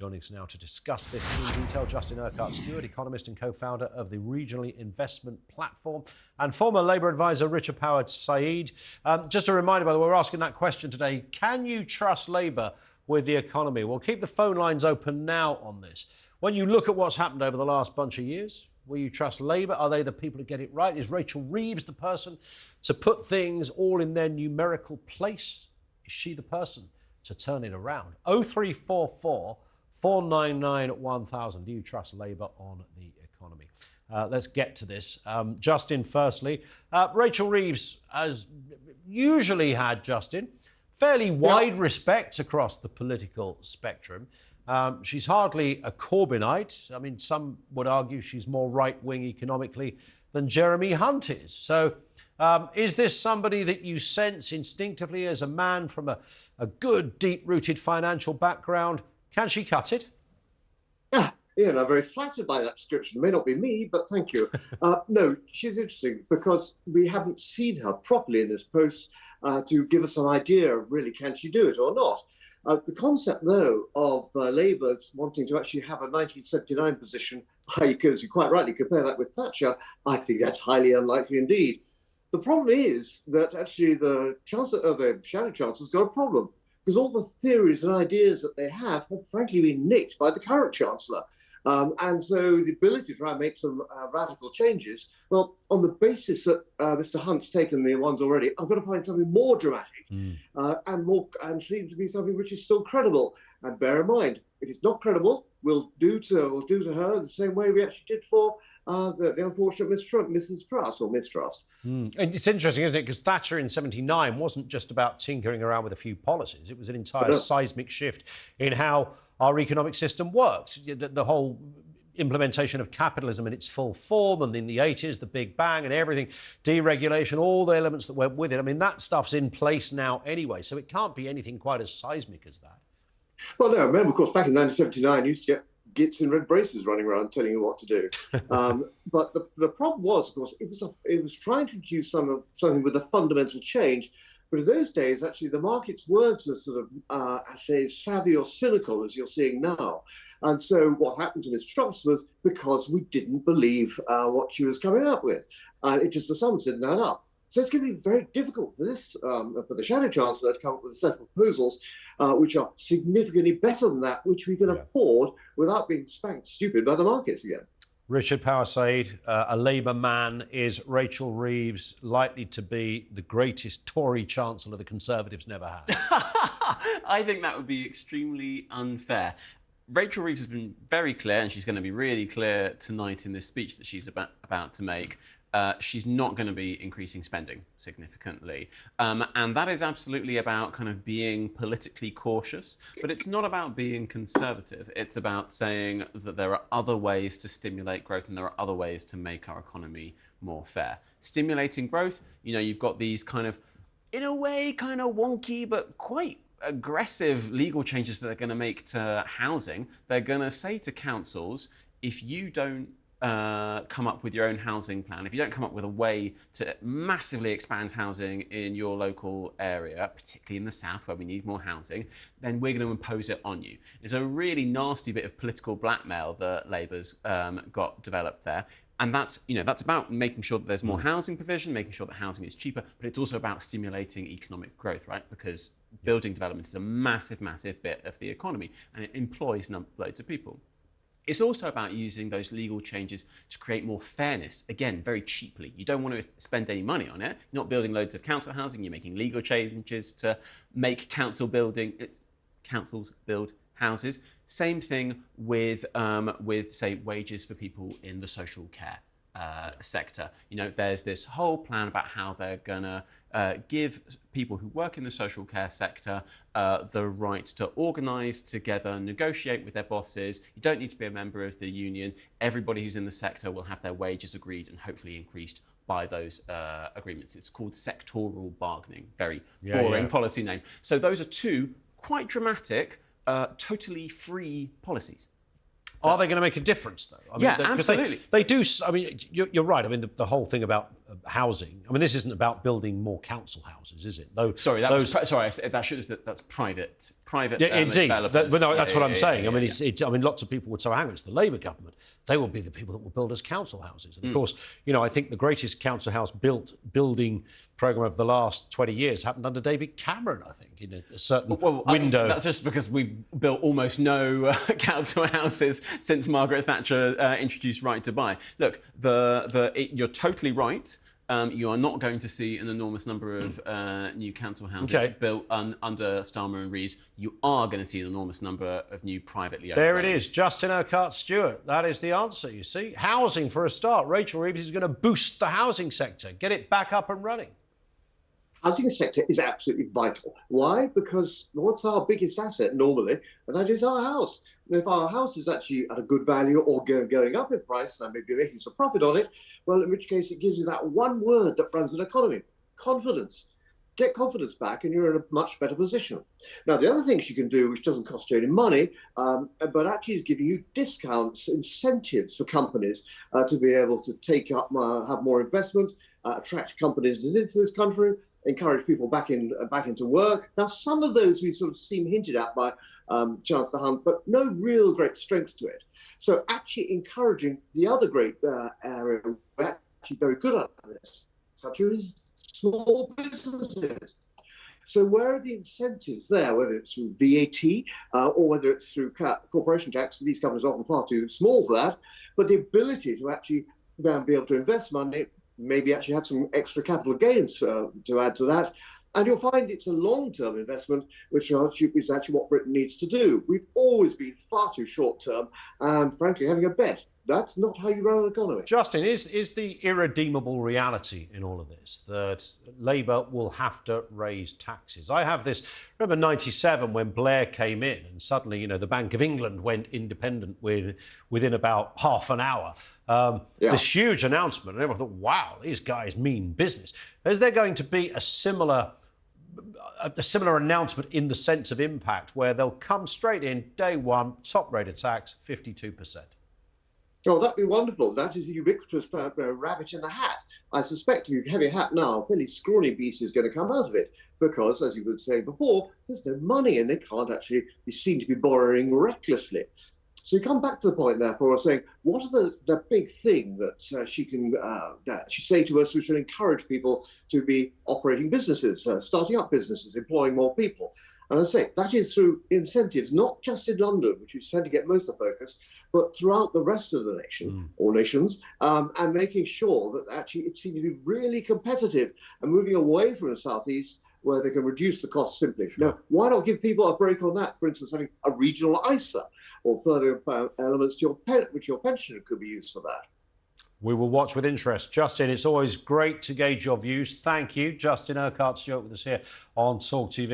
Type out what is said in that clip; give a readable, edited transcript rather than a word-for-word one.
Joining us now to discuss this in detail, Justin Urquhart Stewart, economist and co-founder of the Regionally Investment Platform, and former Labour advisor Richard Power Sayeed. Just a reminder, by the way, we're asking that question today. Can you trust Labour with the economy? We'll keep the phone lines open now on this. When you look at what's happened over the last bunch of years, will you trust Labour? Are they the people to get it right? Is Rachel Reeves the person to put things all in their numerical place? Is she the person to turn it around? 0344 499 1000. Do you trust Labour on the economy? Let's get to this. Justin, firstly. Rachel Reeves has usually had, Justin, fairly wide respect across the political spectrum. She's hardly a Corbynite. I mean, some would argue she's more right-wing economically than Jeremy Hunt is. So is this somebody that you sense instinctively as a man from a good, deep-rooted financial background? Can she cut it? Ian, I'm very flattered by that description. It may not be me, but thank you. No, she's interesting because we haven't seen her properly in this post to give us an idea of really can she do it or not. The concept, though, of Labour wanting to actually have a 1979 position, because you quite rightly compare that with Thatcher, I think that's highly unlikely indeed. The problem is that actually the Chancellor, the Shadow Chancellor's got a problem, because all the theories and ideas that they have frankly been nicked by the current Chancellor. And so the ability to try and make some radical changes, well, on the basis that Mr. Hunt's taken the ones already, I've got to find something more dramatic and seem to be something which is still credible. And bear in mind, if it's not credible, we'll do to her the same way we actually did for the unfortunate Mrs. Truss or mistrust. And it's interesting, isn't it? Because Thatcher in '79 wasn't just about tinkering around with a few policies. It was an entire seismic shift in how our economic system worked. The whole implementation of capitalism in its full form, and in the 80s, the Big Bang and everything, deregulation, all the elements that went with it. I mean, that stuff's in place now anyway, so it can't be anything quite as seismic as that. Well, no, I remember, of course, back in 1979, you used to get gits in red braces running around telling you what to do. But the problem was, of course, it was trying to introduce something with a fundamental change. But in those days, actually, the markets weren't as sort of, I say, savvy or cynical as you're seeing now. And so what happened to Ms. Truss was because we didn't believe what she was coming up with. And it just, the sums didn't add up. So it's going to be very difficult for this, for the Shadow Chancellor to come up with a set of proposals which are significantly better than that, which we can afford without being spanked stupid by the markets again. Richard Power Sayeed, a Labour man. Is Rachel Reeves likely to be the greatest Tory Chancellor the Conservatives never had? I think that would be extremely unfair. Rachel Reeves has been very clear, and she's going to be really clear tonight in this speech that she's about to make. She's not going to be increasing spending significantly. And that is absolutely about kind of being politically cautious, but it's not about being conservative. It's about saying that there are other ways to stimulate growth and there are other ways to make our economy more fair. Stimulating growth, you know, you've got these kind of, in a way, kind of wonky, but quite aggressive legal changes that they're going to make to housing. They're going to say to councils, if you don't come up with your own housing plan, if you don't come up with a way to massively expand housing in your local area, particularly in the south where we need more housing, then we're going to impose it on you. It's a really nasty bit of political blackmail that Labour's got developed there. And that's, you know, that's about making sure that there's more housing provision, making sure that housing is cheaper, but it's also about stimulating economic growth, right? Because building development is a massive, massive bit of the economy and it employs loads of people. It's also about using those legal changes to create more fairness, again, very cheaply. You don't want to spend any money on it. You're not building loads of council housing. You're making legal changes to make councils build houses. Same thing with say, wages for people in the social care sector. You know, there's this whole plan about how they're gonna give people who work in the social care sector the right to organise together, negotiate with their bosses. You don't need to be a member of the union. Everybody who's in the sector will have their wages agreed and hopefully increased by those agreements. It's called sectoral bargaining. Very boring policy name. So those are two quite dramatic, totally free policies. Are they going to make a difference, though? I mean, absolutely. They do. I mean, you're right. I mean, the whole thing about housing. I mean, this isn't about building more council houses, is it? Though, sorry, that's private. Yeah, indeed. Developers. That's what I'm saying. Yeah, I mean, I mean, lots of people would say, hang on, it's the Labour government. They will be the people that will build us council houses. And of course, I think the greatest council house building programme of the last 20 years happened under David Cameron, I think, in a certain window. That's just because we've built almost no council houses since Margaret Thatcher introduced right to buy. Look, you're totally right. You are not going to see an enormous number of new council houses built under Starmer and Reeves. You are going to see an enormous number of new privately owned. There it is, Justin Urquhart Stewart. That is the answer, you see. Housing for a start. Rachel Reeves is going to boost the housing sector, get it back up and running. Housing sector is absolutely vital. Why? Because what's our biggest asset normally? And that is our house. And if our house is actually at a good value or going up in price, and maybe making some profit on it, well, in which case it gives you that one word that runs an economy: confidence. Get confidence back and you're in a much better position. Now, the other things you can do, which doesn't cost you any money, but actually is giving you discounts, incentives for companies to be able to take up, have more investment, attract companies into this country, encourage people back into work. Now, some of those we've sort of seen hinted at by Chancellor Hunt, but no real great strength to it. So actually encouraging the other great area we're actually very good at this country is small businesses. So where are the incentives there, whether it's through VAT or whether it's through corporation tax? These companies are often far too small for that, but the ability to actually be able to invest money, maybe actually have some extra capital gains to add to that. And you'll find it's a long-term investment, which is actually what Britain needs to do. We've always been far too short-term and, frankly, having a bet. That's not how you run an economy. Justin, is the irredeemable reality in all of this that Labour will have to raise taxes? I have this, remember 97 when Blair came in and suddenly, the Bank of England went independent within about half an hour. This huge announcement, and everyone thought, wow, these guys mean business. Is there going to be a similar announcement in the sense of impact where they'll come straight in, day one, top rate of tax, 52%? Oh, that'd be wonderful. That is the ubiquitous rabbit in the hat. I suspect if you have a hat now, a fairly scrawny beast is going to come out of it because, as you would say before, there's no money and they can't actually be seen to be borrowing recklessly. So you come back to the point, therefore, of saying, what are the big thing that she can say to us which will encourage people to be operating businesses, starting up businesses, employing more people? And I say that is through incentives, not just in London, which is tend to get most of the focus, but throughout the rest of the nation, or nations, and making sure that actually it seems to be really competitive and moving away from the southeast where they can reduce the cost simply. Now, why not give people a break on that? For instance, having a regional ISA or further elements to your pension could be used for that. We will watch with interest. Justin, it's always great to gauge your views. Thank you. Justin Urquhart Stewart with us here on TalkTV.